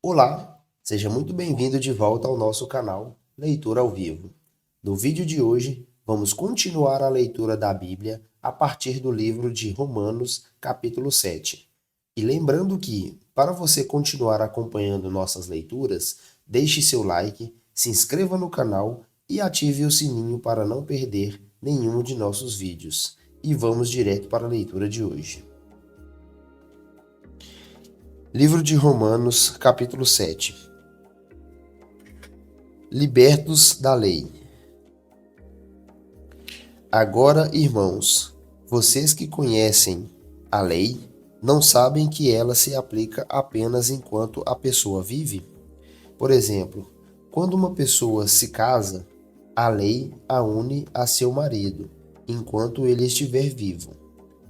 Olá, seja muito bem-vindo de volta ao nosso canal Leitura ao Vivo. No vídeo de hoje, vamos continuar a leitura da Bíblia a partir do livro de Romanos, capítulo 7. E lembrando que, para você continuar acompanhando nossas leituras, deixe seu like, se inscreva no canal e ative o sininho para não perder nenhum de nossos vídeos. E vamos direto para a leitura de hoje. Livro de Romanos, capítulo 7. Libertos da lei. Agora, irmãos, vocês que conhecem a lei, não sabem que ela se aplica apenas enquanto a pessoa vive? Por exemplo, quando uma pessoa se casa, a lei a une a seu marido, enquanto ele estiver vivo.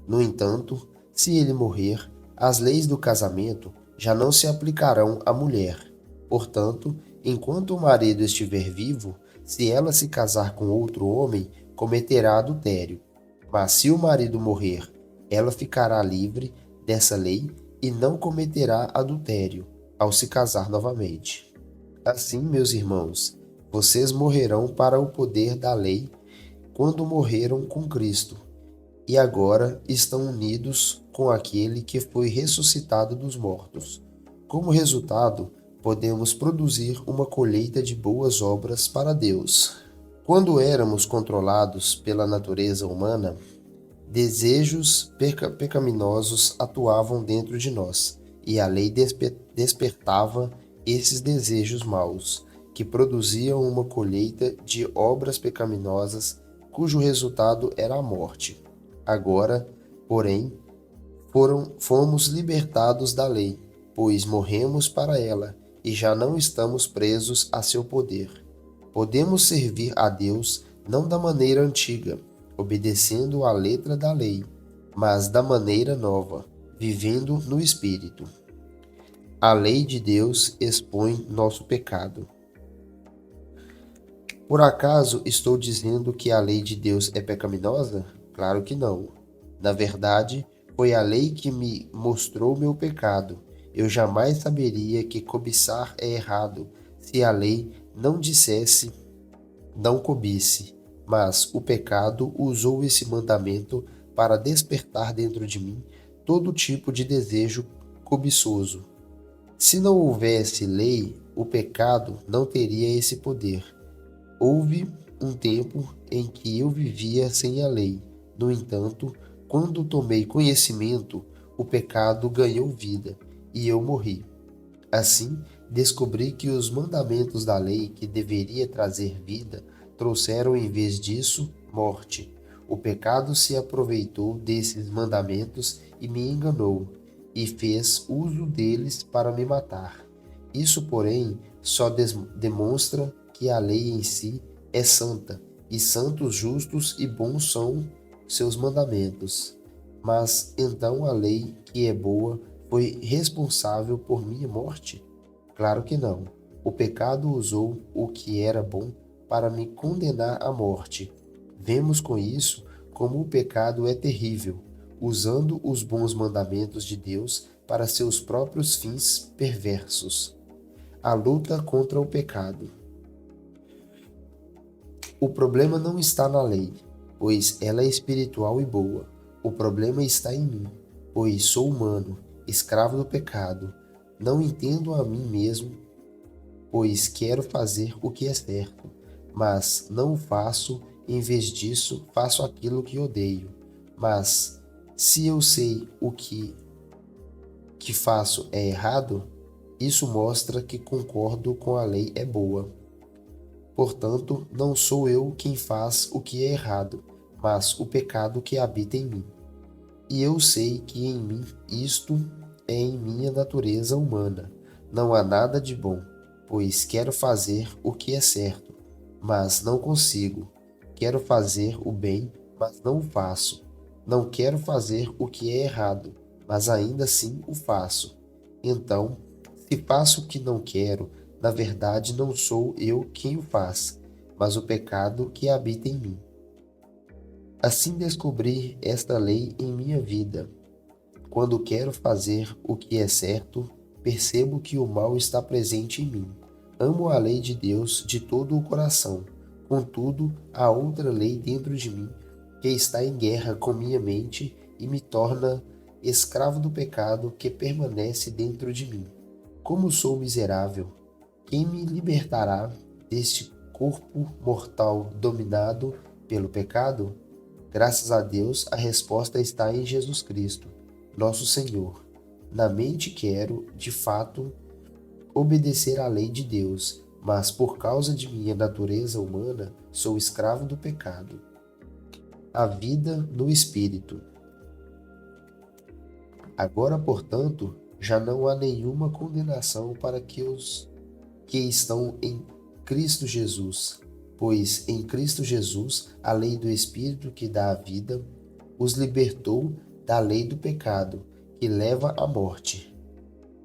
No entanto, se ele morrer, as leis do casamento já não se aplicarão à mulher. Portanto, enquanto o marido estiver vivo, se ela se casar com outro homem, cometerá adultério. Mas se o marido morrer, ela ficará livre dessa lei e não cometerá adultério ao se casar novamente. Assim, meus irmãos, vocês morrerão para o poder da lei quando morreram com Cristo, e agora estão unidos com aquele que foi ressuscitado dos mortos. Como resultado, podemos produzir uma colheita de boas obras para Deus. Quando éramos controlados pela natureza humana, desejos pecaminosos atuavam dentro de nós, e a lei despertava esses desejos maus, que produziam uma colheita de obras pecaminosas, cujo resultado era a morte. Agora, porém, fomos libertados da lei, pois morremos para ela e já não estamos presos a seu poder. Podemos servir a Deus não da maneira antiga, obedecendo à letra da lei, mas da maneira nova, vivendo no Espírito. A lei de Deus expõe nosso pecado. Por acaso estou dizendo que a lei de Deus é pecaminosa? Claro que não. Na verdade, foi a lei que me mostrou meu pecado. Eu jamais saberia que cobiçar é errado se a lei não dissesse não cobice. Mas o pecado usou esse mandamento para despertar dentro de mim todo tipo de desejo cobiçoso. Se não houvesse lei, o pecado não teria esse poder. Houve um tempo em que eu vivia sem a lei. No entanto, quando tomei conhecimento, o pecado ganhou vida e eu morri. Assim, descobri que os mandamentos da lei que deveria trazer vida trouxeram em vez disso morte. O pecado se aproveitou desses mandamentos e me enganou, e fez uso deles para me matar. Isso, porém, só demonstra que a lei em si é santa, e santos, justos e bons são seus mandamentos. Mas então a lei, que é boa, foi responsável por minha morte? Claro que não. O pecado usou o que era bom para me condenar à morte. Vemos com isso como o pecado é terrível, usando os bons mandamentos de Deus para seus próprios fins perversos. A luta contra o pecado. O problema não está na lei, pois ela é espiritual e boa. O problema está em mim, pois sou humano, escravo do pecado. Não entendo a mim mesmo, pois quero fazer o que é certo, mas não o faço. Em vez disso, faço aquilo que odeio. Mas se eu sei que faço é errado, isso mostra que concordo com a lei é boa. Portanto, não sou eu quem faz o que é errado, mas o pecado que habita em mim. E eu sei que em mim isto é em minha natureza humana. Não há nada de bom, pois quero fazer o que é certo, mas não consigo. Quero fazer o bem, mas não o faço. Não quero fazer o que é errado, mas ainda assim o faço. Então, se faço o que não quero, na verdade não sou eu quem o faz, mas o pecado que habita em mim. Assim descobri esta lei em minha vida. Quando quero fazer o que é certo, percebo que o mal está presente em mim. Amo a lei de Deus de todo o coração. Contudo, há outra lei dentro de mim que está em guerra com minha mente e me torna escravo do pecado que permanece dentro de mim. Como sou miserável! Quem me libertará deste corpo mortal dominado pelo pecado? Graças a Deus, a resposta está em Jesus Cristo, nosso Senhor. Na mente quero, de fato, obedecer à lei de Deus, mas por causa de minha natureza humana, sou escravo do pecado. A vida no Espírito. Agora, portanto, já não há nenhuma condenação para os que estão em Cristo Jesus, pois em Cristo Jesus a lei do Espírito que dá a vida os libertou da lei do pecado, que leva à morte.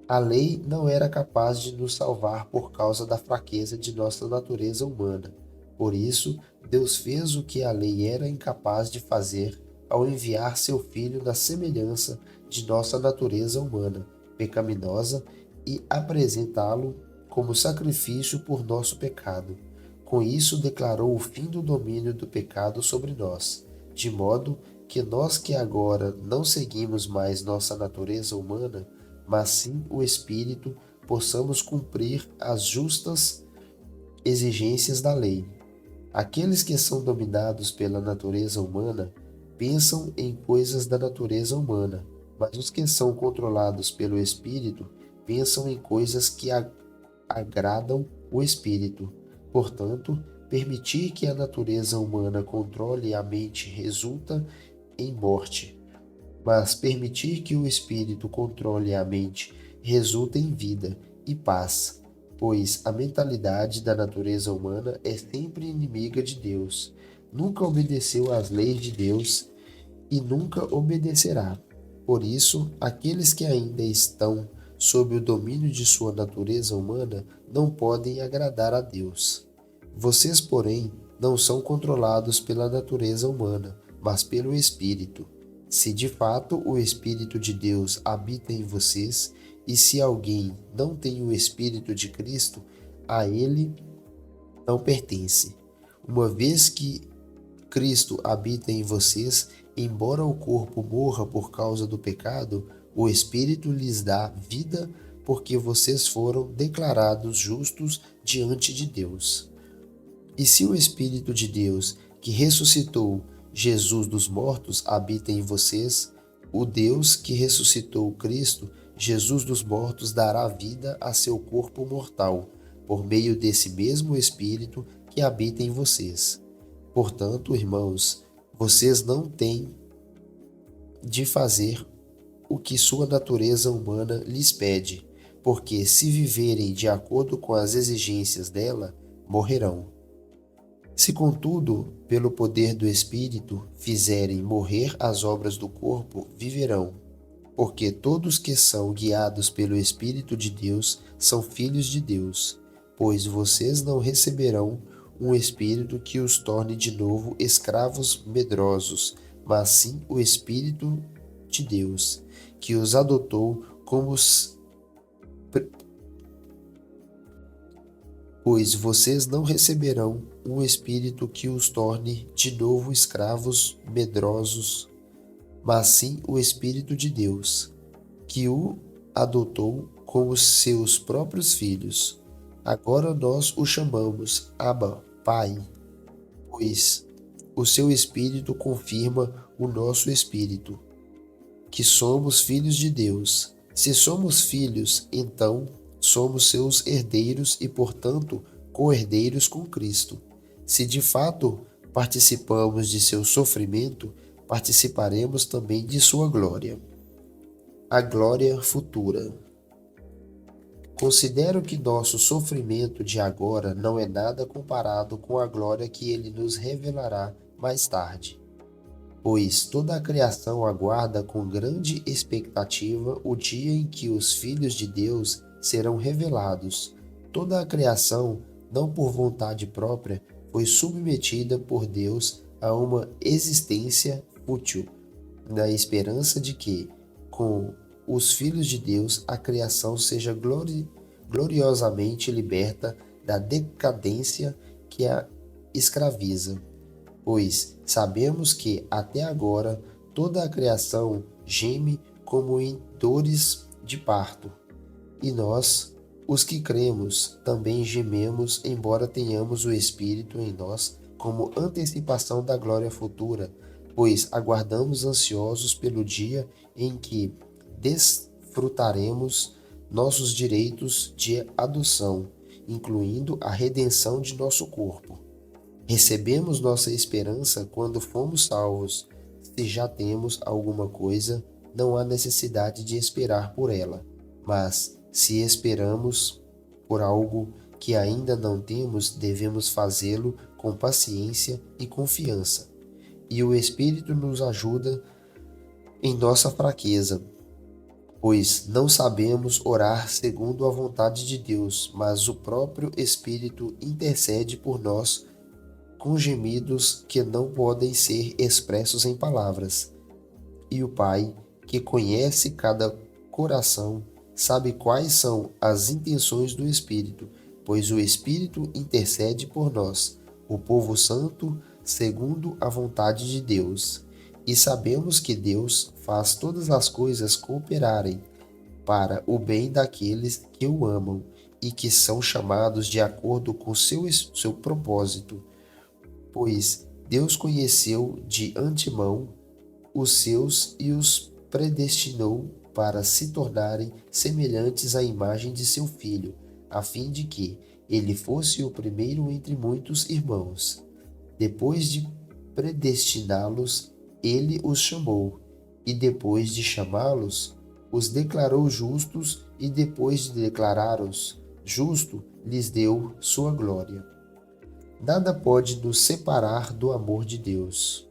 A lei não era capaz de nos salvar por causa da fraqueza de nossa natureza humana. Por isso, Deus fez o que a lei era incapaz de fazer ao enviar seu Filho na semelhança de nossa natureza humana, pecaminosa, e apresentá-lo como sacrifício por nosso pecado. Com isso, declarou o fim do domínio do pecado sobre nós, de modo que nós que agora não seguimos mais nossa natureza humana, mas sim o Espírito, possamos cumprir as justas exigências da lei. Aqueles que são dominados pela natureza humana pensam em coisas da natureza humana, mas os que são controlados pelo Espírito pensam em coisas que agradam o Espírito. Portanto, permitir que a natureza humana controle a mente resulta em morte, mas permitir que o Espírito controle a mente resulta em vida e paz, pois a mentalidade da natureza humana é sempre inimiga de Deus. Nunca obedeceu às leis de Deus e nunca obedecerá. Por isso, aqueles que ainda estão sob o domínio de sua natureza humana não podem agradar a Deus. Vocês, porém, não são controlados pela natureza humana, mas pelo Espírito. Se de fato o Espírito de Deus habita em vocês, e se alguém não tem o Espírito de Cristo, a ele não pertence. Uma vez que Cristo habita em vocês, embora o corpo morra por causa do pecado, o Espírito lhes dá vida porque vocês foram declarados justos diante de Deus. E se o Espírito de Deus, que ressuscitou Jesus dos mortos, habita em vocês, o Deus que ressuscitou Cristo, Jesus dos mortos, dará vida a seu corpo mortal, por meio desse mesmo Espírito que habita em vocês. Portanto, irmãos, vocês não têm de fazer o que sua natureza humana lhes pede, porque se viverem de acordo com as exigências dela, morrerão. Se, contudo, pelo poder do Espírito fizerem morrer as obras do corpo, viverão, porque todos que são guiados pelo Espírito de Deus são filhos de Deus, pois vocês não receberão um espírito que os torne de novo escravos medrosos, mas sim o Espírito de Deus, que os adotou como pois vocês não receberão um espírito que os torne de novo escravos medrosos, mas sim o Espírito de Deus, que o adotou como seus próprios filhos. Agora nós o chamamos Abba, Pai, pois o seu Espírito confirma o nosso Espírito, que somos filhos de Deus. Se somos filhos, então somos seus herdeiros e, portanto, co-herdeiros com Cristo. Se de fato participamos de seu sofrimento, participaremos também de sua glória. A glória futura. Considero que nosso sofrimento de agora não é nada comparado com a glória que ele nos revelará mais tarde. Pois toda a criação aguarda com grande expectativa o dia em que os filhos de Deus serão revelados. Toda a criação, não por vontade própria, foi submetida por Deus a uma existência fútil, na esperança de que, com os filhos de Deus, a criação seja gloriosamente liberta da decadência que a escraviza. Pois sabemos que, até agora, toda a criação geme como em dores de parto. E nós, os que cremos, também gememos, embora tenhamos o Espírito em nós como antecipação da glória futura, pois aguardamos ansiosos pelo dia em que desfrutaremos nossos direitos de adoção, incluindo a redenção de nosso corpo. Recebemos nossa esperança quando fomos salvos. Se já temos alguma coisa, não há necessidade de esperar por ela. Mas, se esperamos por algo que ainda não temos, devemos fazê-lo com paciência e confiança. E o Espírito nos ajuda em nossa fraqueza, pois não sabemos orar segundo a vontade de Deus, mas o próprio Espírito intercede por nós com gemidos que não podem ser expressos em palavras. E o Pai, que conhece cada coração, sabe quais são as intenções do Espírito, pois o Espírito intercede por nós, o povo santo, segundo a vontade de Deus. E sabemos que Deus faz todas as coisas cooperarem para o bem daqueles que o amam e que são chamados de acordo com seu propósito. Pois Deus conheceu de antemão os seus e os predestinou para se tornarem semelhantes à imagem de seu Filho, a fim de que ele fosse o primeiro entre muitos irmãos. Depois de predestiná-los, ele os chamou, e depois de chamá-los, os declarou justos, e depois de declará-los justo, lhes deu sua glória. Nada pode nos separar do amor de Deus.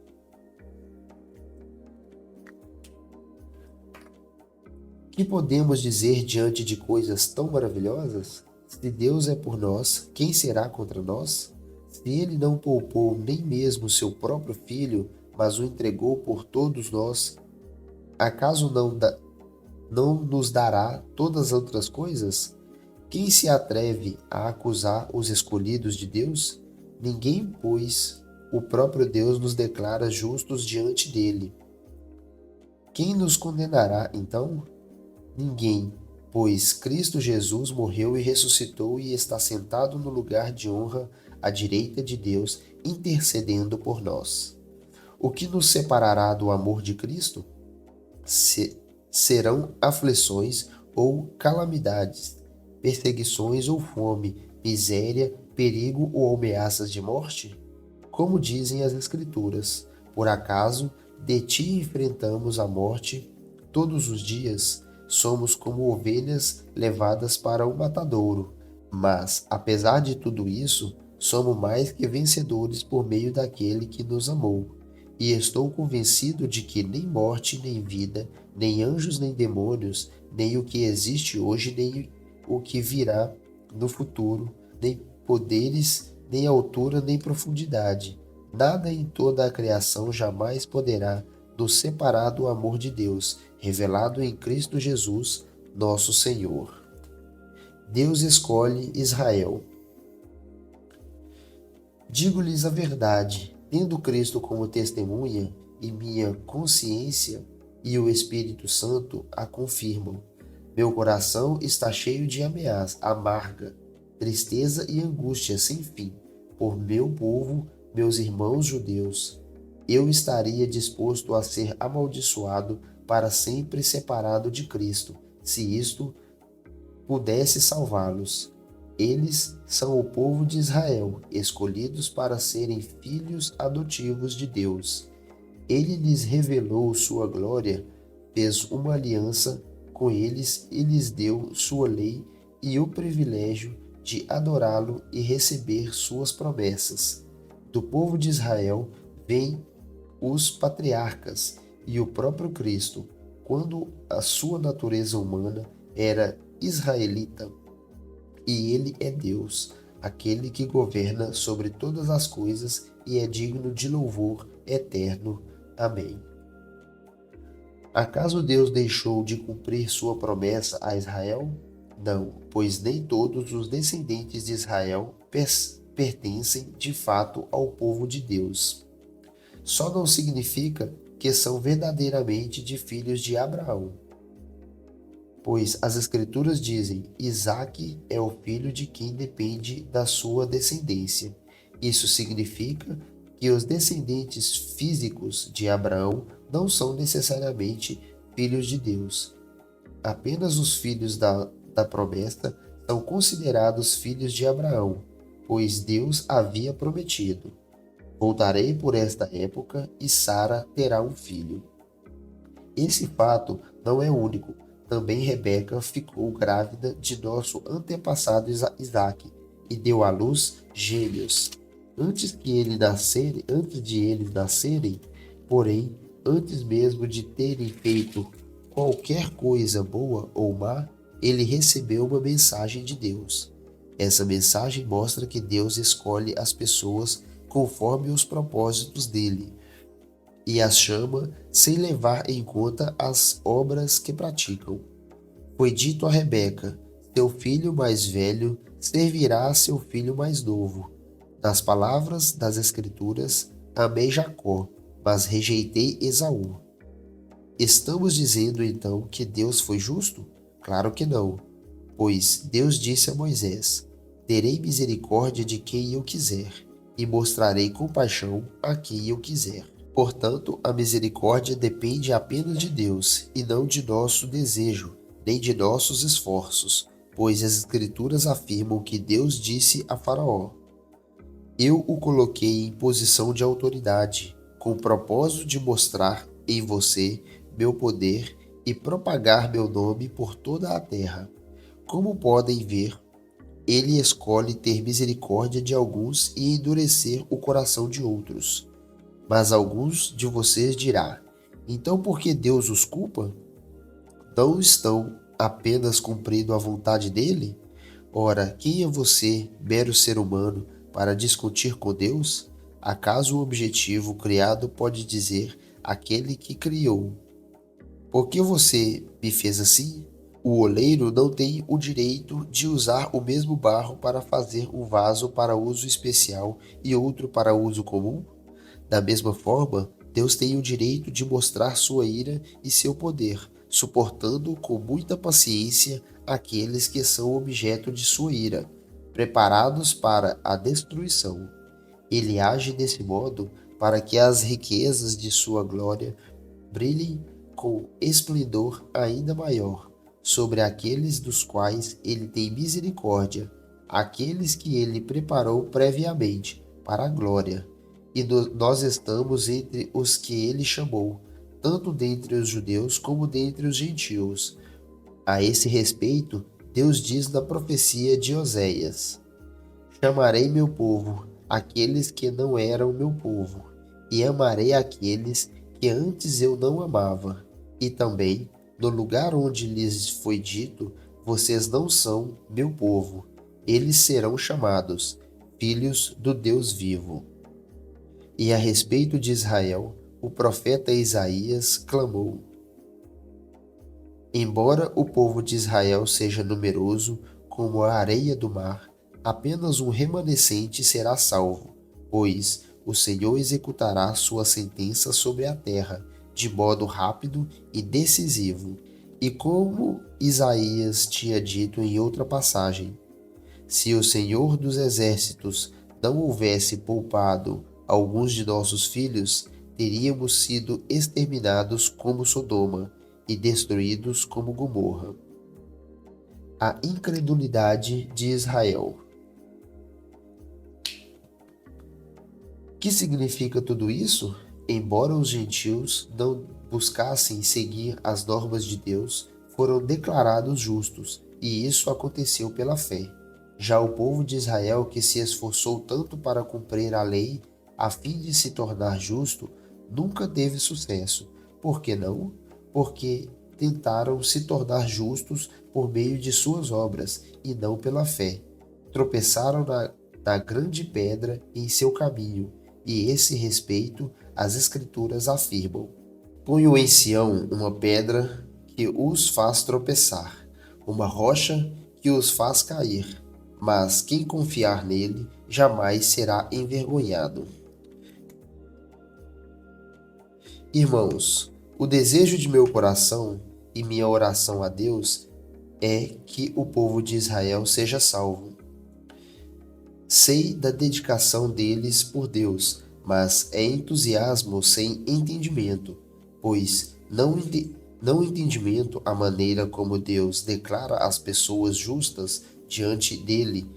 Que podemos dizer diante de coisas tão maravilhosas? Se Deus é por nós, quem será contra nós? Se ele não poupou nem mesmo seu próprio filho, mas o entregou por todos nós, acaso não nos dará todas as outras coisas? Quem se atreve a acusar os escolhidos de Deus? Ninguém, pois o próprio Deus nos declara justos diante dele. Quem nos condenará, então? Ninguém, pois Cristo Jesus morreu e ressuscitou e está sentado no lugar de honra à direita de Deus, intercedendo por nós. O que nos separará do amor de Cristo? Serão aflições ou calamidades, perseguições ou fome, miséria, perigo ou ameaças de morte? Como dizem as Escrituras, por acaso de ti enfrentamos a morte todos os dias? Somos como ovelhas levadas para o matadouro. Mas, apesar de tudo isso, somos mais que vencedores por meio daquele que nos amou. E estou convencido de que nem morte, nem vida, nem anjos, nem demônios, nem o que existe hoje, nem o que virá no futuro, nem poderes, nem altura, nem profundidade, nada em toda a criação jamais poderá nos separar do amor de Deus, revelado em Cristo Jesus, nosso Senhor. Deus escolhe Israel. Digo-lhes a verdade, tendo Cristo como testemunha, e minha consciência e o Espírito Santo a confirmam. Meu coração está cheio de ameaça amarga, tristeza e angústia sem fim, por meu povo, meus irmãos judeus. Eu estaria disposto a ser amaldiçoado para sempre separado de Cristo, se isto pudesse salvá-los. Eles são o povo de Israel, escolhidos para serem filhos adotivos de Deus. Ele lhes revelou sua glória, fez uma aliança com eles e lhes deu sua lei e o privilégio de adorá-lo e receber suas promessas. Do povo de Israel vêm os patriarcas e o próprio Cristo, quando a sua natureza humana era israelita. E ele é Deus, aquele que governa sobre todas as coisas e é digno de louvor eterno. Amém. Acaso Deus deixou de cumprir sua promessa a Israel? Não, pois nem todos os descendentes de Israel pertencem de fato ao povo de Deus. Só não significa que são verdadeiramente de filhos de Abraão, pois as Escrituras dizem: Isaque é o filho de quem depende da sua descendência. Isso significa que os descendentes físicos de Abraão não são necessariamente filhos de Deus. Apenas os filhos da promessa são considerados filhos de Abraão, pois Deus havia prometido: Voltarei por esta época e Sara terá um filho. Esse fato não é único. Também Rebeca ficou grávida de nosso antepassado Isaque e deu à luz gêmeos. Antes de eles nascerem, porém, antes mesmo de terem feito qualquer coisa boa ou má, ele recebeu uma mensagem de Deus. Essa mensagem mostra que Deus escolhe as pessoas conforme os propósitos dele e as chama sem levar em conta as obras que praticam. Foi dito a Rebeca: seu filho mais velho servirá a seu filho mais novo. Nas palavras das Escrituras, amei Jacó, mas rejeitei Esaú. Estamos dizendo então que Deus foi justo? Claro que não, pois Deus disse a Moisés: terei misericórdia de quem eu quiser e mostrarei compaixão a quem eu quiser. Portanto, a misericórdia depende apenas de Deus e não de nosso desejo, nem de nossos esforços, pois as Escrituras afirmam que Deus disse a Faraó: eu o coloquei em posição de autoridade, com o propósito de mostrar em você meu poder e propagar meu nome por toda a terra. Como podem ver, ele escolhe ter misericórdia de alguns e endurecer o coração de outros. Mas alguns de vocês dirá: então por que Deus os culpa? Não estão apenas cumprindo a vontade dele? Ora, quem é você, mero ser humano, para discutir com Deus? Acaso o objetivo criado pode dizer aquele que criou: por que você me fez assim? O oleiro não tem o direito de usar o mesmo barro para fazer um vaso para uso especial e outro para uso comum? Da mesma forma, Deus tem o direito de mostrar sua ira e seu poder, suportando com muita paciência aqueles que são objeto de sua ira, preparados para a destruição. Ele age desse modo para que as riquezas de sua glória brilhem com esplendor ainda maior sobre aqueles dos quais ele tem misericórdia, aqueles que ele preparou previamente para a glória. E nós estamos entre os que ele chamou, tanto dentre os judeus como dentre os gentios. A esse respeito, Deus diz na profecia de Oséias: chamarei meu povo, aqueles que não eram meu povo, e amarei aqueles que antes eu não amava. E também, no lugar onde lhes foi dito: vocês não são meu povo, eles serão chamados filhos do Deus vivo. E a respeito de Israel, o profeta Isaías clamou: embora o povo de Israel seja numeroso como a areia do mar, apenas um remanescente será salvo, pois o Senhor executará sua sentença sobre a terra de modo rápido e decisivo. E como Isaías tinha dito em outra passagem: se o Senhor dos Exércitos não houvesse poupado alguns de nossos filhos, teríamos sido exterminados como Sodoma e destruídos como Gomorra. A incredulidade de Israel. O que significa tudo isso? Embora os gentios não buscassem seguir as normas de Deus, foram declarados justos, e isso aconteceu pela fé. Já o povo de Israel, que se esforçou tanto para cumprir a lei a fim de se tornar justo, nunca teve sucesso. Por que não? Porque tentaram se tornar justos por meio de suas obras e não pela fé. Tropeçaram na grande pedra em seu caminho, e esse respeito as Escrituras afirmam: Ponho em Sião uma pedra que os faz tropeçar, uma rocha que os faz cair, mas quem confiar nele jamais será envergonhado. Irmãos, o desejo de meu coração e minha oração a Deus é que o povo de Israel seja salvo. Sei da dedicação deles por Deus, mas é entusiasmo sem entendimento, pois não entendimento a maneira como Deus declara as pessoas justas diante dele,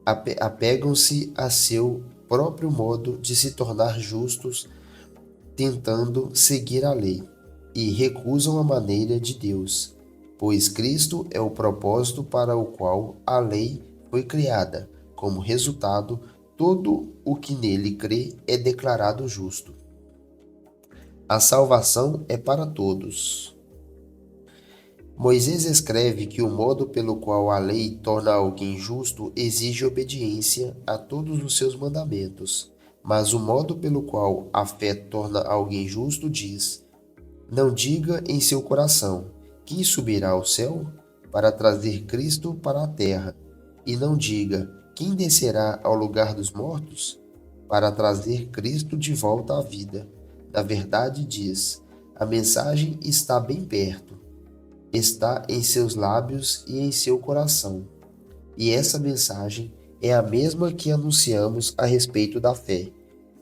apegam-se a seu próprio modo de se tornar justos, tentando seguir a lei, e recusam a maneira de Deus, pois Cristo é o propósito para o qual a lei foi criada. Como resultado, todo o que nele crê é declarado justo. A salvação é para todos. Moisés escreve que o modo pelo qual a lei torna alguém justo exige obediência a todos os seus mandamentos, mas o modo pelo qual a fé torna alguém justo diz: não diga em seu coração: quem subirá ao céu para trazer Cristo para a terra, e não diga: quem descerá ao lugar dos mortos para trazer Cristo de volta à vida. Na verdade, diz: a mensagem está bem perto, está em seus lábios e em seu coração. E essa mensagem é a mesma que anunciamos a respeito da fé.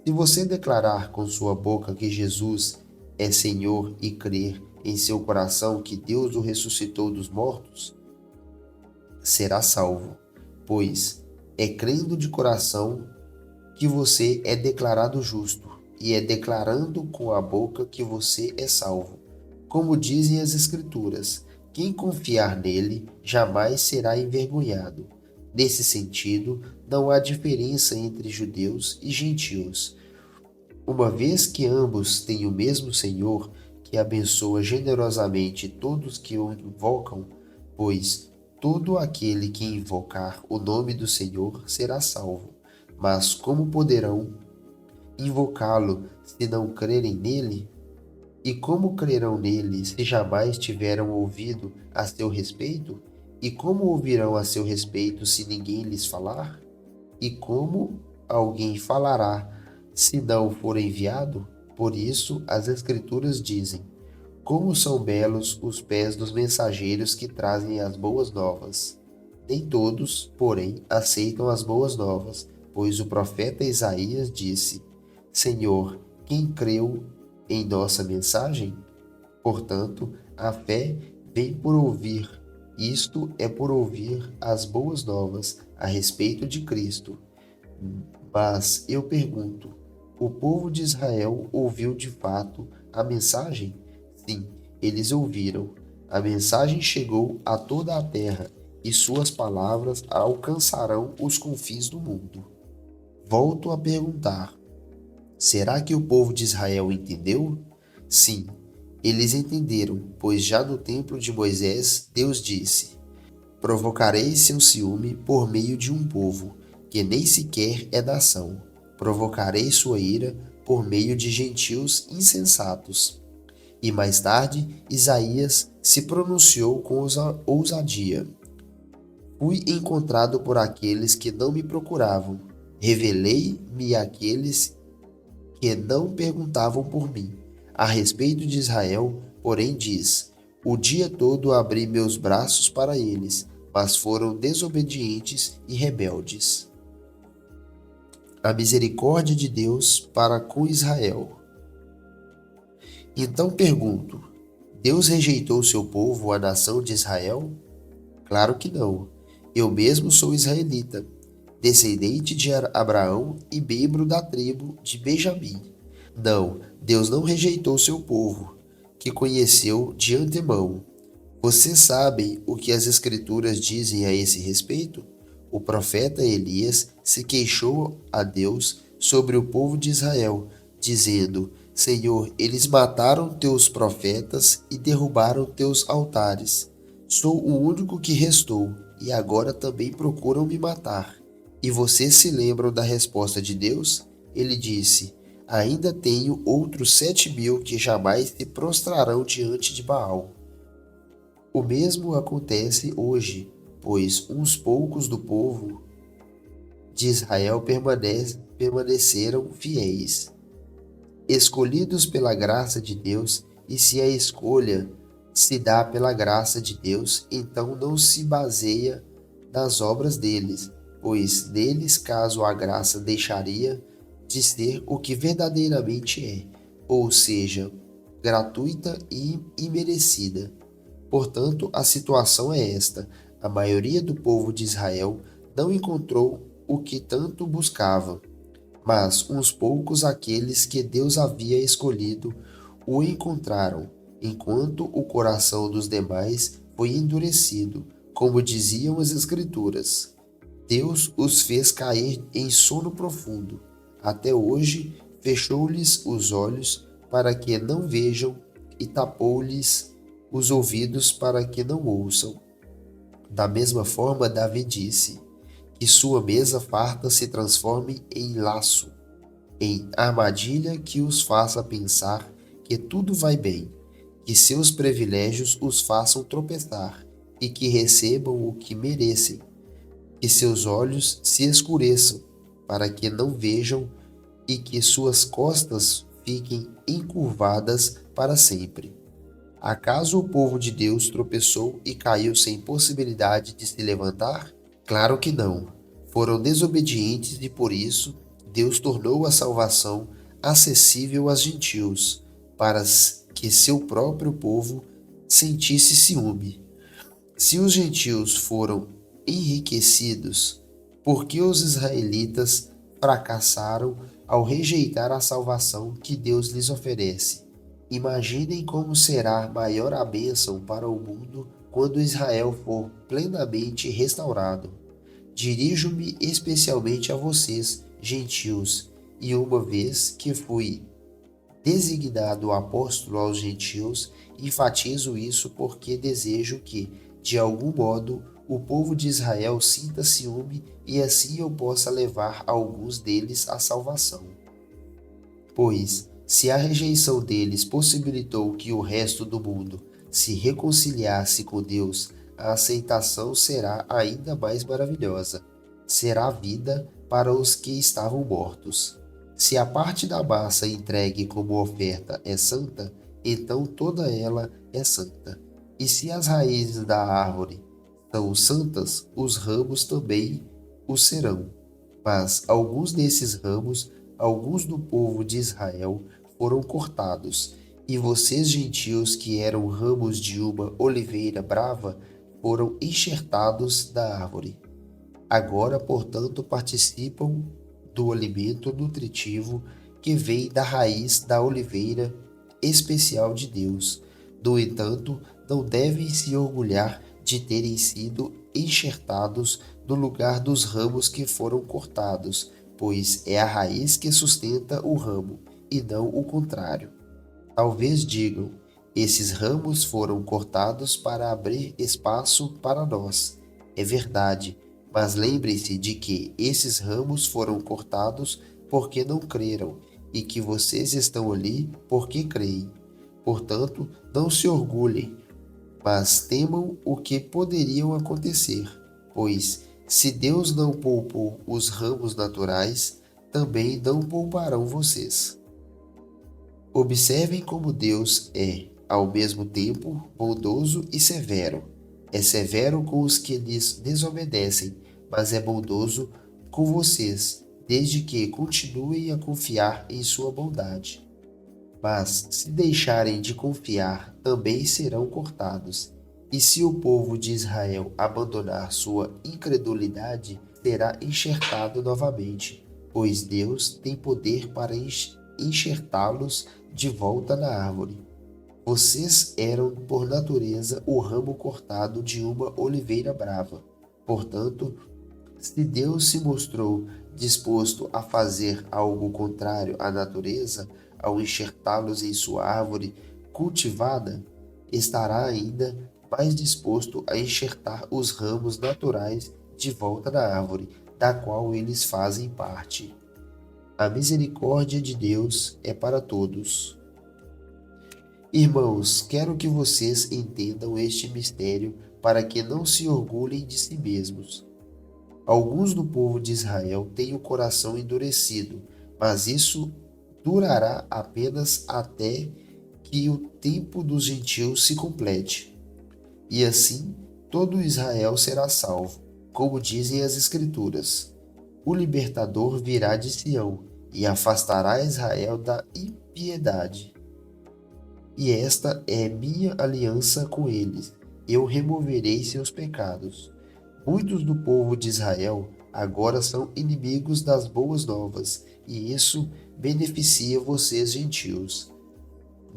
Se você declarar com sua boca que Jesus é Senhor e crer em seu coração que Deus o ressuscitou dos mortos, será salvo, pois é crendo de coração que você é declarado justo, e é declarando com a boca que você é salvo. Como dizem as Escrituras, quem confiar nele jamais será envergonhado. Nesse sentido, não há diferença entre judeus e gentios, uma vez que ambos têm o mesmo Senhor, que abençoa generosamente todos que o invocam, pois todo aquele que invocar o nome do Senhor será salvo. Mas como poderão invocá-lo se não crerem nele? E como crerão nele se jamais tiveram ouvido a seu respeito? E como ouvirão a seu respeito se ninguém lhes falar? E como alguém falará se não for enviado? Por isso as Escrituras dizem: como são belos os pés dos mensageiros que trazem as boas novas. Nem todos, porém, aceitam as boas novas, pois o profeta Isaías disse: Senhor, quem creu em nossa mensagem? Portanto, a fé vem por ouvir, isto é por ouvir as boas novas a respeito de Cristo. Mas eu pergunto: o povo de Israel ouviu de fato a mensagem? Sim, eles ouviram. A mensagem chegou a toda a terra, e suas palavras alcançarão os confins do mundo. Volto a perguntar: será que o povo de Israel entendeu? Sim, eles entenderam, pois já no templo de Moisés, Deus disse: provocarei seu ciúme por meio de um povo, que nem sequer é nação. Provocarei sua ira por meio de gentios insensatos. E mais tarde, Isaías se pronunciou com ousadia: fui encontrado por aqueles que não me procuravam. Revelei-me àqueles que não perguntavam por mim. A respeito de Israel, porém, diz: o dia todo abri meus braços para eles, mas foram desobedientes e rebeldes. A misericórdia de Deus para com Israel. Então pergunto: Deus rejeitou seu povo, a nação de Israel? Claro que não. Eu mesmo sou israelita, descendente de Abraão e membro da tribo de Benjamim. Não, Deus não rejeitou seu povo, que conheceu de antemão. Vocês sabem o que as Escrituras dizem a esse respeito? O profeta Elias se queixou a Deus sobre o povo de Israel, dizendo: Senhor, eles mataram teus profetas e derrubaram teus altares. Sou o único que restou, e agora também procuram me matar. E vocês se lembram da resposta de Deus? Ele disse: Ainda tenho outros 7.000 que jamais se prostrarão diante de Baal. O mesmo acontece hoje, pois uns poucos do povo de Israel permaneceram fiéis, escolhidos pela graça de Deus, e se a escolha se dá pela graça de Deus, então não se baseia nas obras deles, pois deles, caso a graça deixaria de ser o que verdadeiramente é, ou seja, gratuita e imerecida. Portanto, a situação é esta: a maioria do povo de Israel não encontrou o que tanto buscava, mas uns poucos, aqueles que Deus havia escolhido, o encontraram, enquanto o coração dos demais foi endurecido, como diziam as Escrituras. Deus os fez cair em sono profundo. Até hoje fechou-lhes os olhos para que não vejam e tapou-lhes os ouvidos para que não ouçam. Da mesma forma, Davi disse: que sua mesa farta se transforme em laço, em armadilha que os faça pensar que tudo vai bem, que seus privilégios os façam tropeçar e que recebam o que merecem, que seus olhos se escureçam para que não vejam e que suas costas fiquem encurvadas para sempre. Acaso o povo de Deus tropeçou e caiu sem possibilidade de se levantar? Claro que não. Foram desobedientes e por isso Deus tornou a salvação acessível aos gentios, para que seu próprio povo sentisse ciúme. Se os gentios foram enriquecidos, por que os israelitas fracassaram ao rejeitar a salvação que Deus lhes oferece? Imaginem como será maior a bênção para o mundo quando Israel for plenamente restaurado. Dirijo-me especialmente a vocês, gentios, e uma vez que fui designado apóstolo aos gentios, enfatizo isso porque desejo que, de algum modo, o povo de Israel sinta ciúme e assim eu possa levar alguns deles à salvação. Pois, se a rejeição deles possibilitou que o resto do mundo se reconciliasse com Deus, a aceitação será ainda mais maravilhosa. Será vida para os que estavam mortos. Se a parte da massa entregue como oferta é santa, então toda ela é santa. E se as raízes da árvore são santas, os ramos também o serão. Mas alguns desses ramos, alguns do povo de Israel, foram cortados, e vocês, gentios, que eram ramos de uma oliveira brava, foram enxertados da árvore. Agora, portanto, participam do alimento nutritivo que vem da raiz da oliveira especial de Deus. No entanto, não devem se orgulhar de terem sido enxertados no lugar dos ramos que foram cortados, pois é a raiz que sustenta o ramo, e não o contrário. Talvez digam: esses ramos foram cortados para abrir espaço para nós. É verdade, mas lembrem-se de que esses ramos foram cortados porque não creram, e que vocês estão ali porque creem. Portanto, não se orgulhem, mas temam o que poderiam acontecer, pois, se Deus não poupou os ramos naturais, também não pouparão vocês. Observem como Deus é, ao mesmo tempo, bondoso e severo. É severo com os que lhes desobedecem, mas é bondoso com vocês, desde que continuem a confiar em sua bondade. Mas, se deixarem de confiar, também serão cortados. E se o povo de Israel abandonar sua incredulidade, será enxertado novamente, pois Deus tem poder para enxertá-los de volta na árvore. Vocês eram, por natureza, o ramo cortado de uma oliveira brava. Portanto, se Deus se mostrou disposto a fazer algo contrário à natureza, ao enxertá-los em sua árvore cultivada, estará ainda mais disposto a enxertar os ramos naturais de volta na árvore, da qual eles fazem parte. A misericórdia de Deus é para todos. Irmãos, quero que vocês entendam este mistério para que não se orgulhem de si mesmos. Alguns do povo de Israel têm o coração endurecido, mas isso durará apenas até que o tempo dos gentios se complete. E assim, todo Israel será salvo, como dizem as Escrituras. O libertador virá de Sião e afastará Israel da impiedade. E esta é minha aliança com eles. Eu removerei seus pecados. Muitos do povo de Israel agora são inimigos das boas novas, e isso beneficia vocês gentios.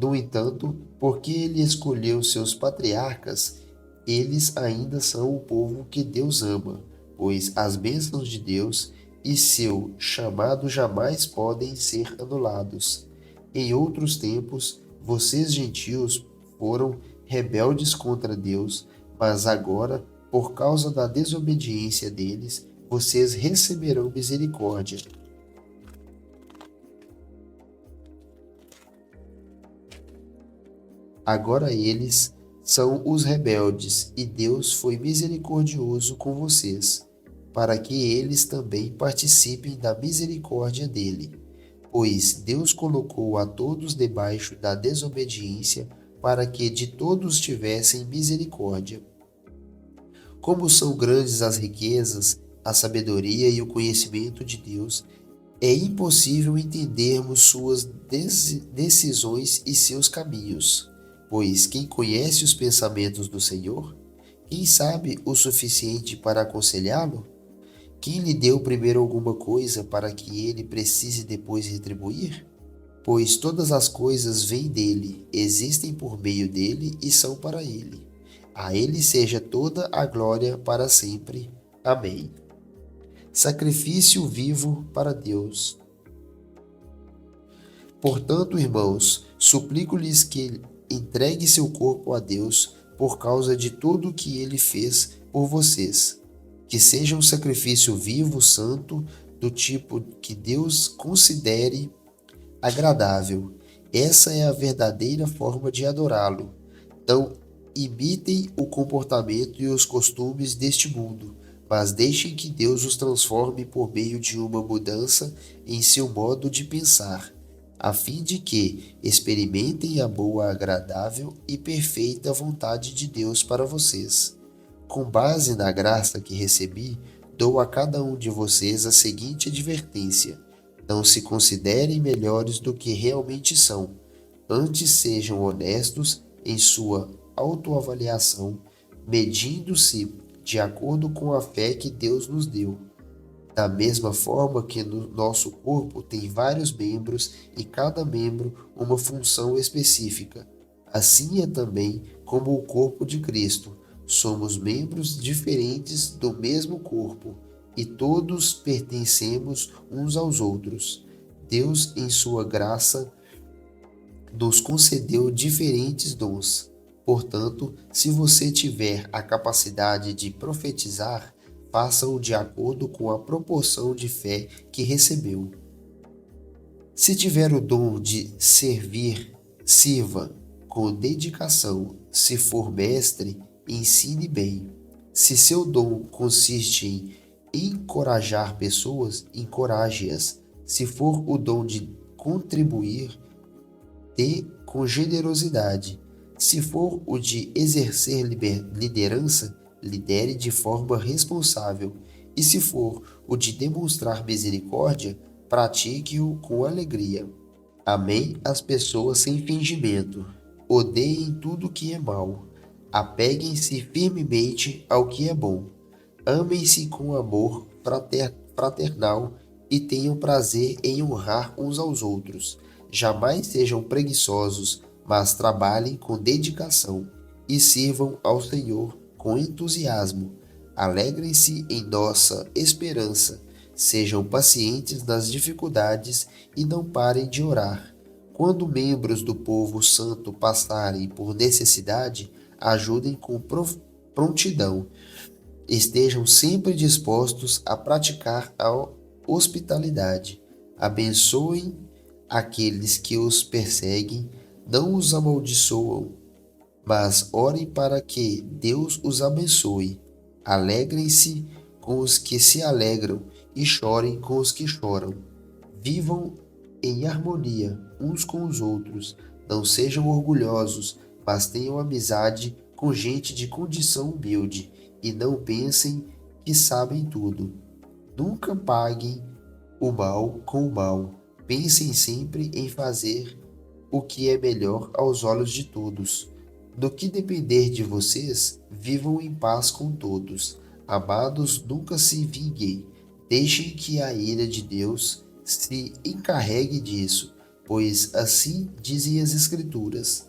No entanto, porque ele escolheu seus patriarcas, eles ainda são o povo que Deus ama, pois as bênçãos de Deus e seu chamado jamais podem ser anulados. Em outros tempos, vocês gentios foram rebeldes contra Deus, mas agora, por causa da desobediência deles, vocês receberão misericórdia. Agora eles são os rebeldes, e Deus foi misericordioso com vocês, para que eles também participem da misericórdia dele. Pois Deus colocou a todos debaixo da desobediência, para que de todos tivessem misericórdia. Como são grandes as riquezas, a sabedoria e o conhecimento de Deus, é impossível entendermos suas decisões e seus caminhos. Pois quem conhece os pensamentos do Senhor? Quem sabe o suficiente para aconselhá-lo? Quem lhe deu primeiro alguma coisa para que ele precise depois retribuir? Pois todas as coisas vêm dele, existem por meio dele e são para ele. A ele seja toda a glória para sempre. Amém. Sacrifício vivo para Deus. Portanto, irmãos, suplico-lhes que entregue seu corpo a Deus por causa de tudo o que ele fez por vocês. Que seja um sacrifício vivo, santo, do tipo que Deus considere agradável. Essa é a verdadeira forma de adorá-lo. Não imitem o comportamento e os costumes deste mundo, mas deixem que Deus os transforme por meio de uma mudança em seu modo de pensar, a fim de que experimentem a boa, agradável e perfeita vontade de Deus para vocês. Com base na graça que recebi, dou a cada um de vocês a seguinte advertência: não se considerem melhores do que realmente são, antes sejam honestos em sua autoavaliação, medindo-se de acordo com a fé que Deus nos deu. Da mesma forma que no nosso corpo tem vários membros e cada membro uma função específica, assim é também como o corpo de Cristo. Somos membros diferentes do mesmo corpo e todos pertencemos uns aos outros. Deus, em sua graça, nos concedeu diferentes dons. Portanto, se você tiver a capacidade de profetizar, faça-o de acordo com a proporção de fé que recebeu. Se tiver o dom de servir, sirva com dedicação. Se for mestre, ensine bem. Se seu dom consiste em encorajar pessoas, encoraje-as. Se for o dom de contribuir, dê com generosidade. Se for o de exercer liderança, lidere de forma responsável. E se for o de demonstrar misericórdia, pratique-o com alegria. Amém as pessoas sem fingimento. Odeiem tudo que é mal. Apeguem-se firmemente ao que é bom. Amem-se com amor fraternal e tenham prazer em honrar uns aos outros. Jamais sejam preguiçosos, mas trabalhem com dedicação e sirvam ao Senhor com entusiasmo. Alegrem-se em nossa esperança. Sejam pacientes nas dificuldades e não parem de orar. Quando membros do povo santo passarem por necessidade, ajudem com prontidão. Estejam sempre dispostos a praticar a hospitalidade. Abençoem aqueles que os perseguem, não os amaldiçoam, mas orem para que Deus os abençoe. Alegrem-se com os que se alegram e chorem com os que choram. Vivam em harmonia uns com os outros. Não sejam orgulhosos, mas tenham amizade com gente de condição humilde e não pensem que sabem tudo. Nunca paguem o mal com o mal. Pensem sempre em fazer o que é melhor aos olhos de todos. No que depender de vocês, vivam em paz com todos. Amados, nunca se vinguem. Deixem que a ira de Deus se encarregue disso, pois assim dizem as Escrituras: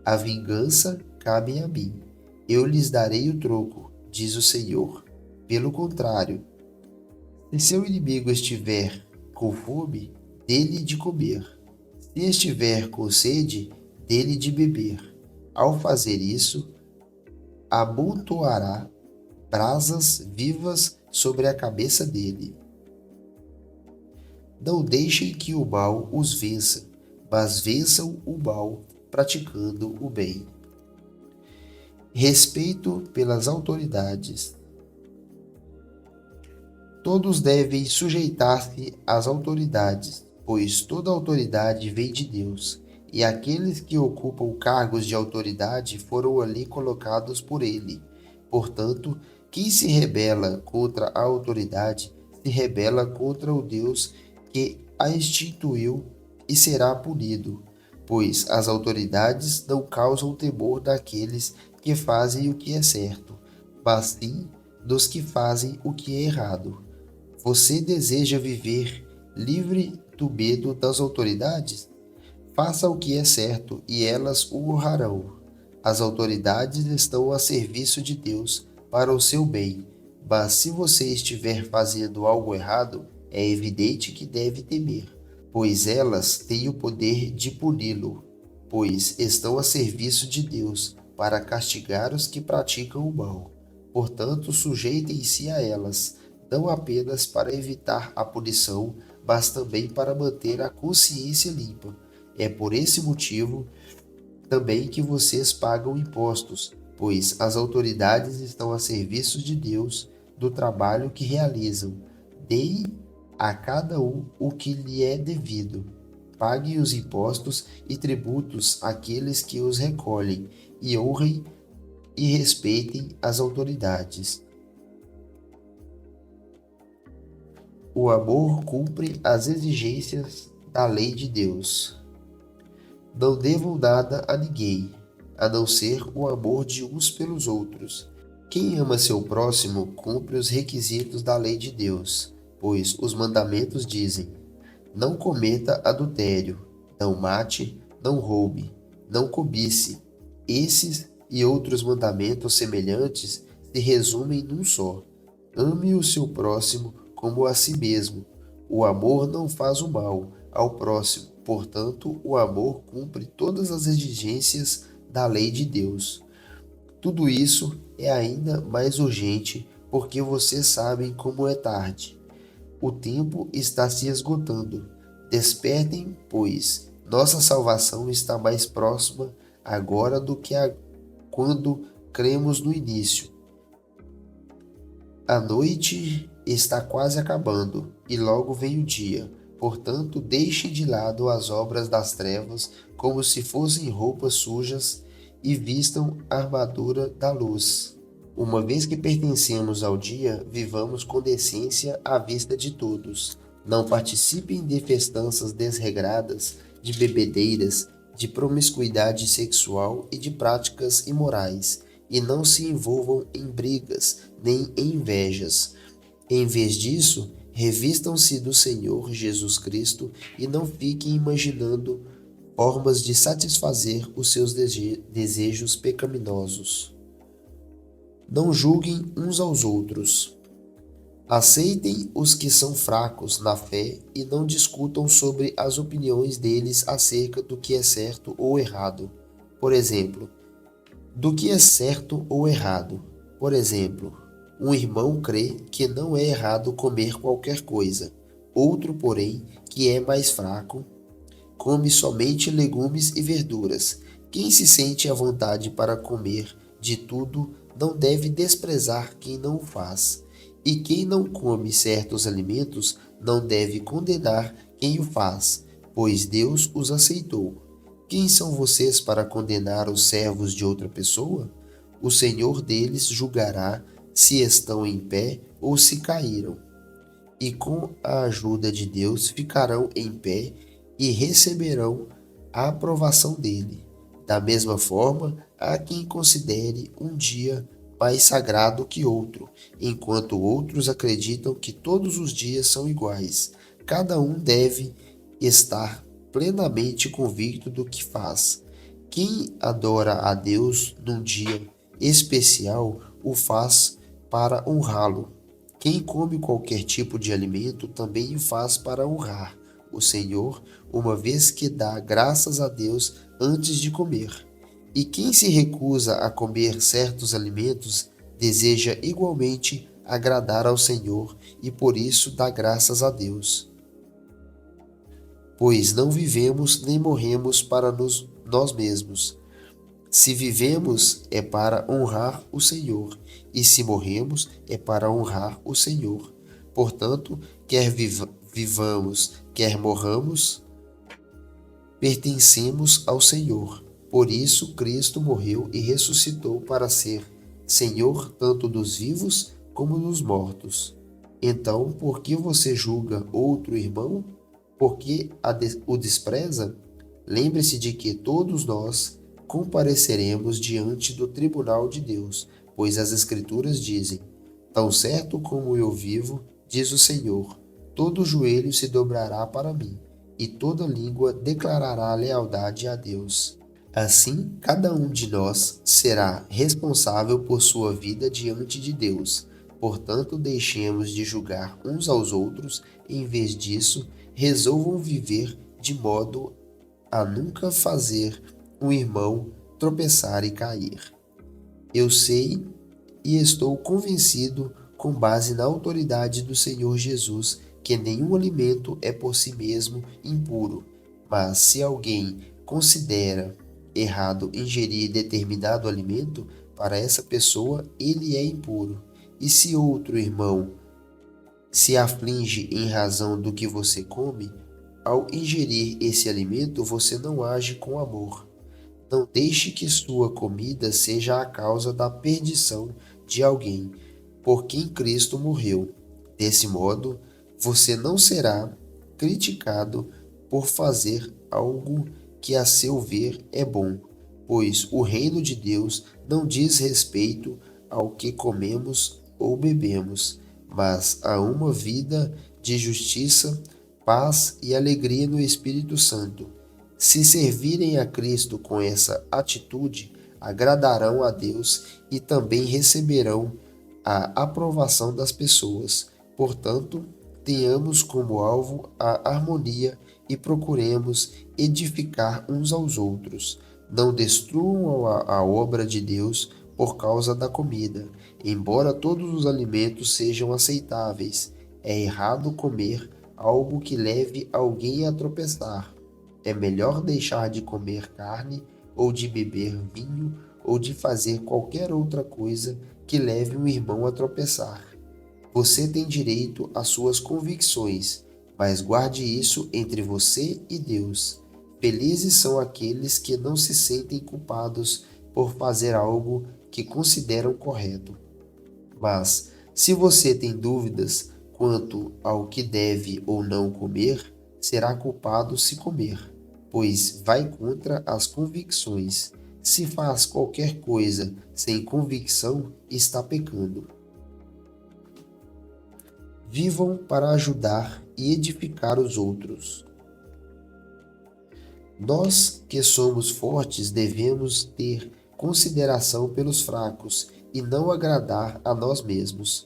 a vingança cabe a mim. Eu lhes darei o troco, diz o Senhor. Pelo contrário, se seu inimigo estiver com fome, dê-lhe de comer. Se estiver com sede, dê-lhe de beber. Ao fazer isso, amontoará brasas vivas sobre a cabeça dele. Não deixem que o mal os vença, mas vençam o mal praticando o bem. Respeito pelas autoridades. Todos devem sujeitar-se às autoridades, pois toda autoridade vem de Deus, e aqueles que ocupam cargos de autoridade foram ali colocados por Ele. Portanto, quem se rebela contra a autoridade se rebela contra o Deus que a instituiu e será punido, pois as autoridades não causam temor daqueles que fazem o que é certo, mas sim dos que fazem o que é errado. Você deseja viver livre do medo das autoridades? Faça o que é certo e elas o honrarão. As autoridades estão a serviço de Deus para o seu bem, mas se você estiver fazendo algo errado, é evidente que deve temer, pois elas têm o poder de puni-lo, pois estão a serviço de Deus para castigar os que praticam o mal. Portanto, sujeitem-se a elas, não apenas para evitar a punição, mas também para manter a consciência limpa. É por esse motivo também que vocês pagam impostos, pois as autoridades estão a serviço de Deus do trabalho que realizam. Deem a cada um o que lhe é devido. Paguem os impostos e tributos àqueles que os recolhem, e honrem e respeitem as autoridades. O amor cumpre as exigências da lei de Deus. Não devam nada a ninguém, a não ser o amor de uns pelos outros. Quem ama seu próximo cumpre os requisitos da lei de Deus, pois os mandamentos dizem: não cometa adultério, não mate, não roube, não cobice. Esses e outros mandamentos semelhantes se resumem num só: ame o seu próximo como a si mesmo. O amor não faz o mal ao próximo, portanto, o amor cumpre todas as exigências da lei de Deus. Tudo isso é ainda mais urgente porque vocês sabem como é tarde. O tempo está se esgotando. Despertem, pois nossa salvação está mais próxima agora do que quando cremos no início. A noite está quase acabando e logo vem o dia. Portanto, deixem de lado as obras das trevas como se fossem roupas sujas e vistam a armadura da luz. Uma vez que pertencemos ao dia, vivamos com decência à vista de todos. Não participem de festanças desregradas, de bebedeiras, de promiscuidade sexual e de práticas imorais, e não se envolvam em brigas nem em invejas. Em vez disso, revistam-se do Senhor Jesus Cristo e não fiquem imaginando formas de satisfazer os seus desejos pecaminosos. Não julguem uns aos outros. Aceitem os que são fracos na fé e não discutam sobre as opiniões deles acerca do que é certo ou errado. Por exemplo, do que é certo ou errado. Por exemplo, um irmão crê que não é errado comer qualquer coisa. Outro, porém, que é mais fraco, come somente legumes e verduras. Quem se sente à vontade para comer de tudo não deve desprezar quem não o faz. E quem não come certos alimentos não deve condenar quem o faz, pois Deus os aceitou. Quem são vocês para condenar os servos de outra pessoa? O Senhor deles julgará se estão em pé ou se caíram. E com a ajuda de Deus ficarão em pé e receberão a aprovação dele. Da mesma forma, há quem considere um dia mais sagrado que outro, enquanto outros acreditam que todos os dias são iguais. Cada um deve estar plenamente convicto do que faz. Quem adora a Deus num dia especial o faz para honrá-lo. Quem come qualquer tipo de alimento também o faz para honrar o Senhor, uma vez que dá graças a Deus antes de comer. E quem se recusa a comer certos alimentos deseja igualmente agradar ao Senhor e por isso dá graças a Deus. Pois não vivemos nem morremos para nós mesmos. Se vivemos, é para honrar o Senhor, e se morremos, é para honrar o Senhor. Portanto, quer vivamos, quer morramos, pertencemos ao Senhor. Por isso, Cristo morreu e ressuscitou para ser Senhor tanto dos vivos como dos mortos. Então, por que você julga outro irmão? Por que o despreza? Lembre-se de que todos nós compareceremos diante do tribunal de Deus, pois as Escrituras dizem: Tão certo como eu vivo, diz o Senhor, todo joelho se dobrará para mim, e toda língua declarará lealdade a Deus. Assim, cada um de nós será responsável por sua vida diante de Deus. Portanto, deixemos de julgar uns aos outros, em vez disso, resolvam viver de modo a nunca fazer um irmão tropeçar e cair. Eu sei e estou convencido, com base na autoridade do Senhor Jesus, que nenhum alimento é por si mesmo impuro, mas se alguém considera errado ingerir determinado alimento, para essa pessoa ele é impuro. E se outro irmão se aflige em razão do que você come, ao ingerir esse alimento você não age com amor. Não deixe que sua comida seja a causa da perdição de alguém por quem Cristo morreu. Desse modo, você não será criticado por fazer algo que a seu ver é bom, pois o reino de Deus não diz respeito ao que comemos ou bebemos, mas a uma vida de justiça, paz e alegria no Espírito Santo. Se servirem a Cristo com essa atitude, agradarão a Deus e também receberão a aprovação das pessoas. Portanto, tenhamos como alvo a harmonia e procuremos edificar uns aos outros. Não destruam a obra de Deus por causa da comida. Embora todos os alimentos sejam aceitáveis, é errado comer algo que leve alguém a tropeçar. É melhor deixar de comer carne ou de beber vinho ou de fazer qualquer outra coisa que leve um irmão a tropeçar. Você tem direito às suas convicções, mas guarde isso entre você e Deus. Felizes são aqueles que não se sentem culpados por fazer algo que consideram correto. Mas, se você tem dúvidas quanto ao que deve ou não comer, será culpado se comer, pois vai contra as convicções. Se faz qualquer coisa sem convicção, está pecando. Vivam para ajudar e edificar os outros. Nós que somos fortes devemos ter consideração pelos fracos e não agradar a nós mesmos.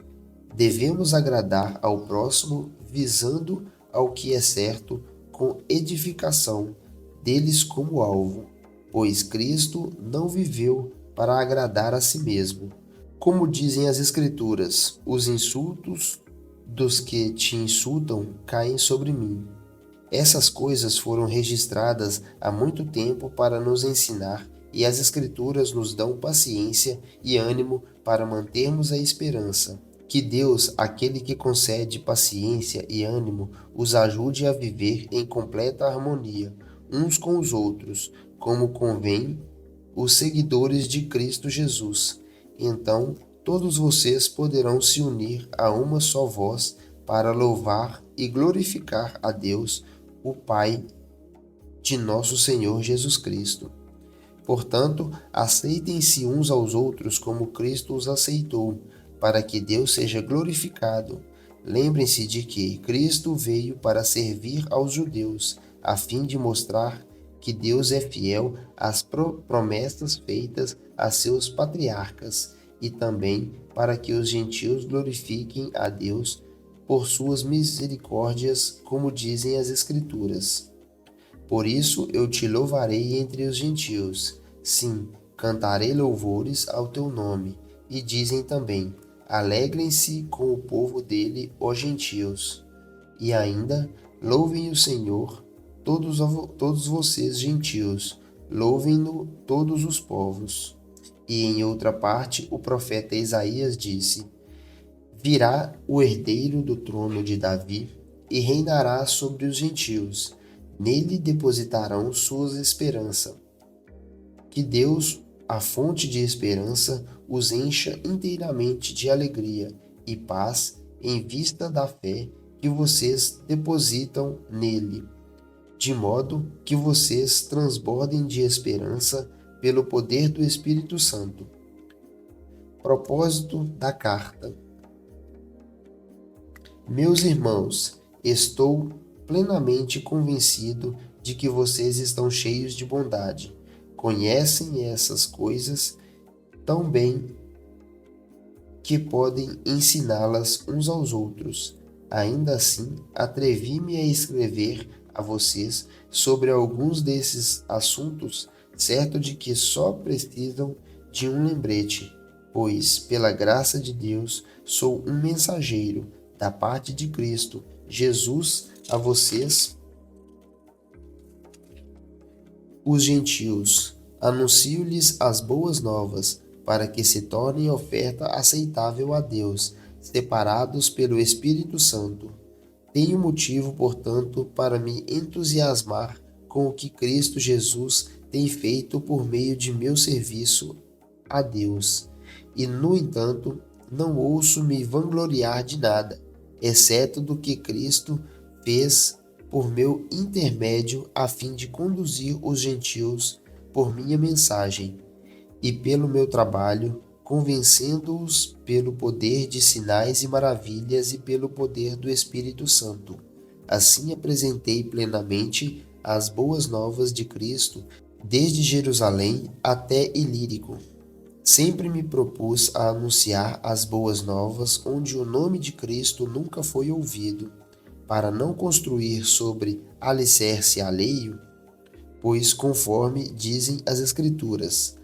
Devemos agradar ao próximo visando ao que é certo, com edificação deles como alvo, pois Cristo não viveu para agradar a si mesmo. Como dizem as Escrituras, os insultos dos que te insultam caem sobre mim. Essas coisas foram registradas há muito tempo para nos ensinar, e as Escrituras nos dão paciência e ânimo para mantermos a esperança. Que Deus, aquele que concede paciência e ânimo, os ajude a viver em completa harmonia uns com os outros, como convém os seguidores de Cristo Jesus. Então, todos vocês poderão se unir a uma só voz para louvar e glorificar a Deus, o Pai de nosso Senhor Jesus Cristo. Portanto, aceitem-se uns aos outros como Cristo os aceitou, para que Deus seja glorificado. Lembrem-se de que Cristo veio para servir aos judeus, a fim de mostrar que Deus é fiel às promessas feitas a seus patriarcas, e também para que os gentios glorifiquem a Deus por suas misericórdias, como dizem as Escrituras. Por isso eu te louvarei entre os gentios. Sim, cantarei louvores ao teu nome. E dizem também: alegrem-se com o povo dele, os gentios. E ainda, louvem o Senhor, todos vocês gentios, louvem-no todos os povos. E em outra parte, o profeta Isaías disse: virá o herdeiro do trono de Davi e reinará sobre os gentios. Nele depositarão sua esperança. Que Deus, a fonte de esperança, os encha inteiramente de alegria e paz em vista da fé que vocês depositam nele, de modo que vocês transbordem de esperança pelo poder do Espírito Santo. Propósito da carta. Meus irmãos, estou plenamente convencido de que vocês estão cheios de bondade. Conhecem essas coisas tão bem que podem ensiná-las uns aos outros. Ainda assim, atrevi-me a escrever a vocês sobre alguns desses assuntos, certo de que só precisam de um lembrete, pois, pela graça de Deus, sou um mensageiro da parte de Cristo Jesus a vocês, os gentios. Anuncio-lhes as boas novas, para que se tornem oferta aceitável a Deus, separados pelo Espírito Santo. Tenho motivo, portanto, para me entusiasmar com o que Cristo Jesus tem feito por meio de meu serviço a Deus. E, no entanto, não ouço me vangloriar de nada, exceto do que Cristo fez por meu intermédio a fim de conduzir os gentios por minha mensagem e pelo meu trabalho, convencendo-os pelo poder de sinais e maravilhas e pelo poder do Espírito Santo. Assim apresentei plenamente as boas novas de Cristo desde Jerusalém até Ilírico. Sempre me propus a anunciar as boas novas onde o nome de Cristo nunca foi ouvido, para não construir sobre alicerce alheio, pois, conforme dizem as Escrituras,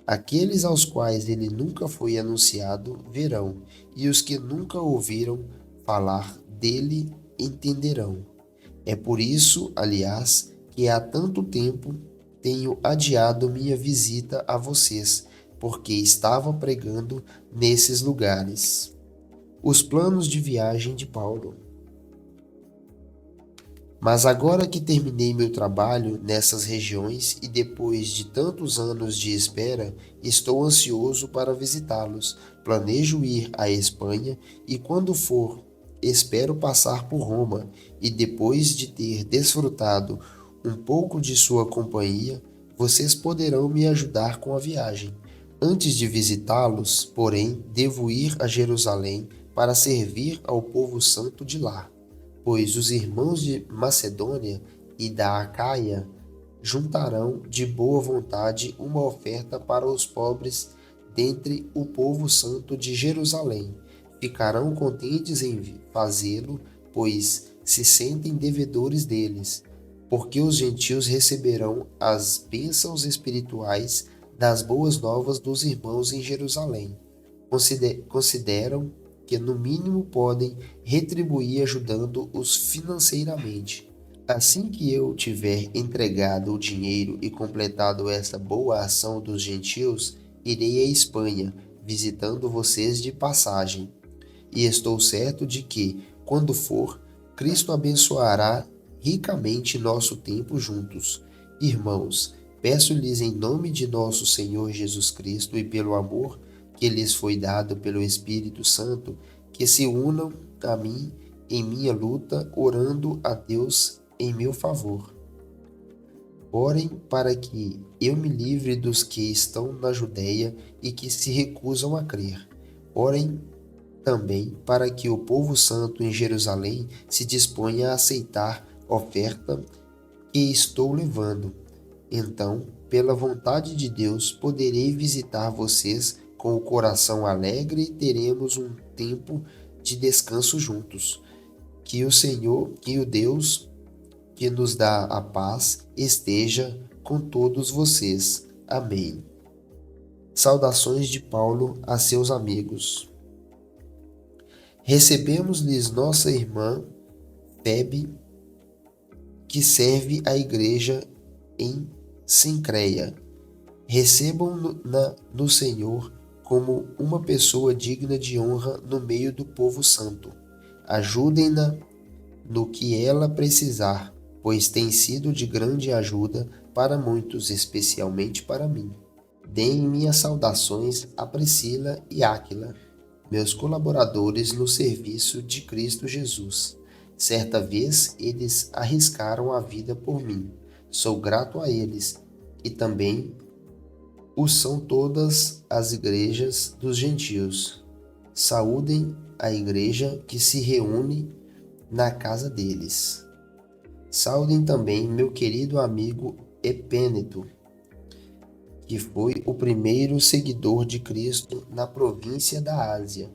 aqueles aos quais ele nunca foi anunciado verão, e os que nunca ouviram falar dele entenderão. É por isso, aliás, que há tanto tempo tenho adiado minha visita a vocês, porque estava pregando nesses lugares. Os planos de viagem de Paulo. Mas agora que terminei meu trabalho nessas regiões e depois de tantos anos de espera, estou ansioso para visitá-los. Planejo ir à Espanha e, quando for, espero passar por Roma e, depois de ter desfrutado um pouco de sua companhia, vocês poderão me ajudar com a viagem. Antes de visitá-los, porém, devo ir a Jerusalém para servir ao povo santo de lá, pois os irmãos de Macedônia e da Acaia juntarão de boa vontade uma oferta para os pobres dentre o povo santo de Jerusalém. Ficarão contentes em fazê-lo, pois se sentem devedores deles, porque os gentios receberão as bênçãos espirituais das boas novas dos irmãos em Jerusalém. Consideram que no mínimo podem retribuir ajudando-os financeiramente. Assim que eu tiver entregado o dinheiro e completado esta boa ação dos gentios, irei à Espanha, visitando vocês de passagem. E estou certo de que, quando for, Cristo abençoará ricamente nosso tempo juntos. Irmãos, peço-lhes em nome de nosso Senhor Jesus Cristo e pelo amor que lhes foi dado pelo Espírito Santo, que se unam a mim em minha luta, orando a Deus em meu favor. Orem para que eu me livre dos que estão na Judéia e que se recusam a crer. Orem também para que o povo santo em Jerusalém se disponha a aceitar a oferta que estou levando. Então, pela vontade de Deus, poderei visitar vocês com o coração alegre e teremos um tempo de descanso juntos. Que o Senhor, que o Deus que nos dá a paz esteja com todos vocês. Amém. Saudações de Paulo a seus amigos. Recebemos-lhes nossa irmã Febe, que serve a igreja em Cencreia. Recebam-no no Senhor como uma pessoa digna de honra no meio do povo santo. Ajudem-na no que ela precisar, pois tem sido de grande ajuda para muitos, especialmente para mim. Deem minhas saudações a Priscila e Áquila, meus colaboradores no serviço de Cristo Jesus. Certa vez eles arriscaram a vida por mim. Sou grato a eles, e também o são todas as igrejas dos gentios. Saúdem a igreja que se reúne na casa deles. Saúdem também meu querido amigo Epêneto, que foi o primeiro seguidor de Cristo na província da Ásia.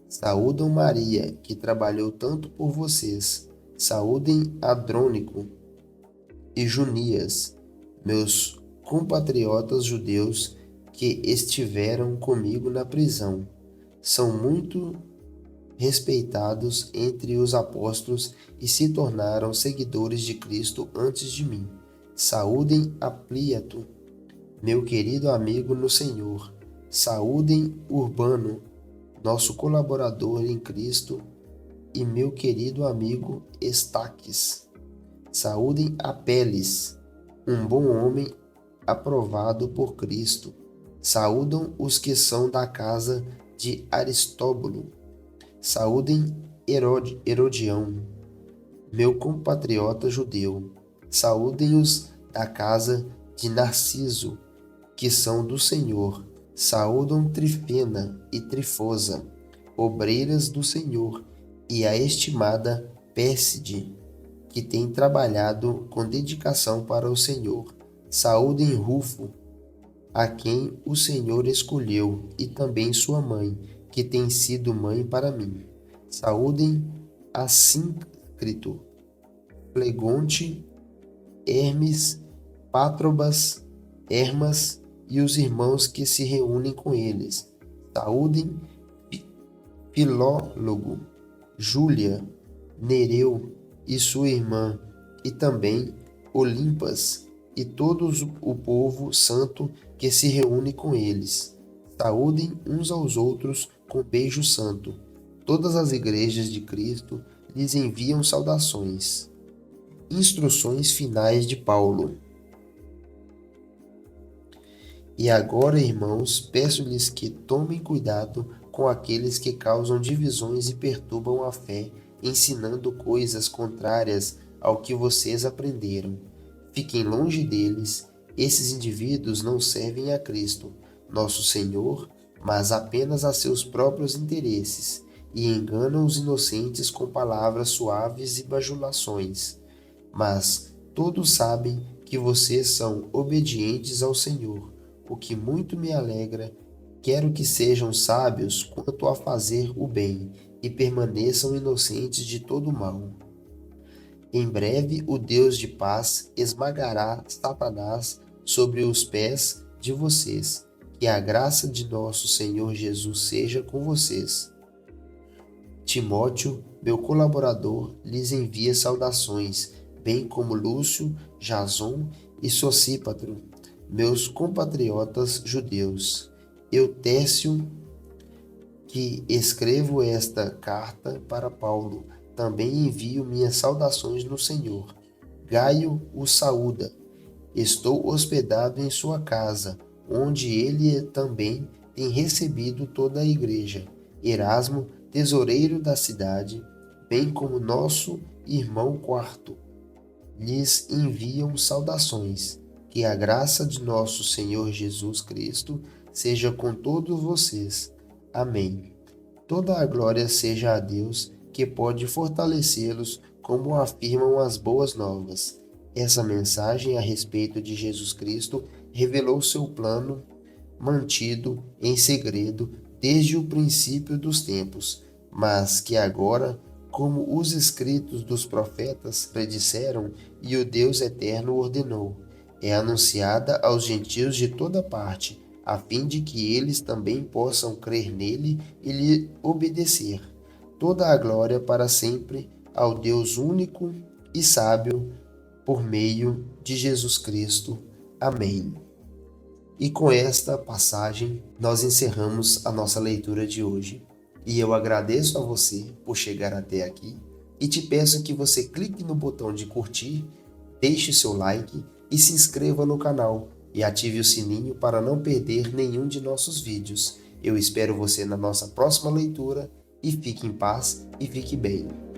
Saúdam Maria, que trabalhou tanto por vocês. Saúdem Adrônico e Junias, meus compatriotas judeus que estiveram comigo na prisão. São muito respeitados entre os apóstolos e se tornaram seguidores de Cristo antes de mim. Saúdem Ampliato, meu querido amigo no Senhor. Saúdem Urbano, nosso colaborador em Cristo, e meu querido amigo Estaques. Saúdem Apeles, um bom homem aprovado por Cristo. Saúdam os que são da casa de Aristóbulo. Saúdem Herodião, meu compatriota judeu. Saúdem os da casa de Narciso, que são do Senhor. Saúdam Trifena e Trifosa, obreiras do Senhor, e a estimada Pérside, que tem trabalhado com dedicação para o Senhor. Saúdem Rufo, a quem o Senhor escolheu, e também sua mãe, que tem sido mãe para mim. Saúdem Assíncrito, Flegonte, Hermes, Pátrobas, Hermas e os irmãos que se reúnem com eles. Saúdem Filólogo, Júlia, Nereu e sua irmã, e também Olimpas e todo o povo santo que se reúne com eles. Saúdem uns aos outros com beijo santo. Todas as igrejas de Cristo lhes enviam saudações. Instruções finais de Paulo. E agora, irmãos, peço-lhes que tomem cuidado com aqueles que causam divisões e perturbam a fé, ensinando coisas contrárias ao que vocês aprenderam. Fiquem longe deles. Esses indivíduos não servem a Cristo, nosso Senhor, mas apenas a seus próprios interesses, e enganam os inocentes com palavras suaves e bajulações. Mas todos sabem que vocês são obedientes ao Senhor, o que muito me alegra. Quero que sejam sábios quanto a fazer o bem e permaneçam inocentes de todo mal. Em breve o Deus de paz esmagará Satanás sobre os pés de vocês. Que a graça de nosso Senhor Jesus seja com vocês. Timóteo, meu colaborador, lhes envia saudações, bem como Lúcio, Jason e Sosípatro, meus compatriotas judeus. Eutécio, que escrevo esta carta para Paulo, também envio minhas saudações no Senhor. Gaio o saúda. Estou hospedado em sua casa, onde ele também tem recebido toda a igreja. Erasmo, tesoureiro da cidade, bem como nosso irmão Quarto, lhes enviam saudações. Que a graça de nosso Senhor Jesus Cristo seja com todos vocês. Amém. Toda a glória seja a Deus, que pode fortalecê-los, como afirmam as boas novas. Essa mensagem a respeito de Jesus Cristo revelou seu plano, mantido em segredo desde o princípio dos tempos, mas que agora, como os escritos dos profetas predisseram e o Deus eterno ordenou, é anunciada aos gentios de toda parte, a fim de que eles também possam crer nele e lhe obedecer. Toda a glória para sempre ao Deus único e sábio, por meio de Jesus Cristo. Amém. E com esta passagem, nós encerramos a nossa leitura de hoje. E eu agradeço a você por chegar até aqui e te peço que você clique no botão de curtir, deixe seu like e se inscreva no canal e ative o sininho para não perder nenhum de nossos vídeos. Eu espero você na nossa próxima leitura e fique em paz e fique bem.